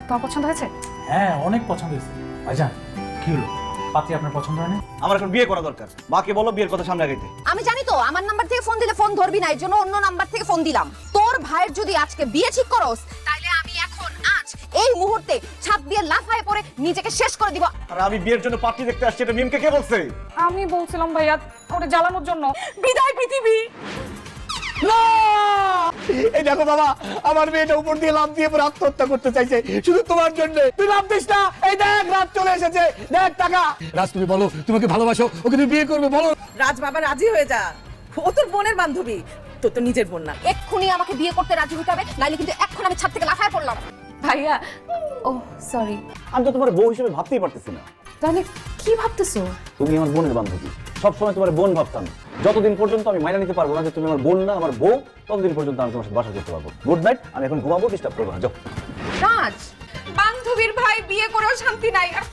তোমার পছন্দ হয়েছে? হ্যাঁ অনেক পছন্দ হয়েছে। ভাইজান কি হলো, পাত্রী আপনার পছন্দ হয় না? আমার এখন বিয়ে করা দরকার। মাকে বলো বিয়ের কথা সামনে আগাইতে। আমি জানি তো আমার নাম্বার থেকে ফোন দিলে ফোন ধরবি না, এর জন্য অন্য নাম্বার থেকে ফোন দিলাম। তোর ভাইয়ের যদি আজকে বিয়ে ঠিক করস তাইলে আমি এখন আজ এই মুহূর্তে ছাদ দিয়ে লাফায় পড়ে নিজেকে শেষ করে দিব। আর আমি বিয়ের জন্য পার্টি দেখতে আসছি, এটা মিমকে কে বলছে? আমি বলছিলাম ভাইয়া ওটা জ্বালানোর জন্য। বিদায় পৃথিবী। এই দেখো বাবা, আমার মেয়েটা উপর দিয়ে লাফ দিয়ে পরে আত্মহত্যা করতে চাইছে শুধু তোমার জন্য। তুই লাফ দিস না, এই দেখ রাত চলে এসেছে, দেখ টাকা। রাজ তুমি বলো, তোমাকে ভালোবাসো, ওকে তুমি বিয়ে করবে বলো। রাজ বাবা রাজি হয়ে যা, ও তোর বোনের বান্ধবী, তোর তো নিজের বোন না। এক্ষুনি আমাকে বিয়ে করতে রাজি হতে হবে, নাইলে কিন্তু এখন আমি ছাদ থেকে লাফায় পড়লাম। ভাইয়া ও সরি। আমি তো তোমার বউ হিসেবে ভাবতেই পারতেছি না। তাহলে কি ভাবতেছো? তুমি আমার বোনের বান্ধবী, সবসময় তোমার বোন ভাবতাম। যতদিন পর্যন্ত আমি মাইনা নিতে পারবো না যে তুমি আমার বোন না আমার বউ, ততদিন পর্যন্ত আমি তোমার সাথে বাসা করতে পারবো। গুড নাইট, আমি এখন ঘুমাবো, ডিস্টার্ব করবো না, যাও। রাজ, বান্ধবীর ভাই বিয়ে করেও শান্তি নাই, আর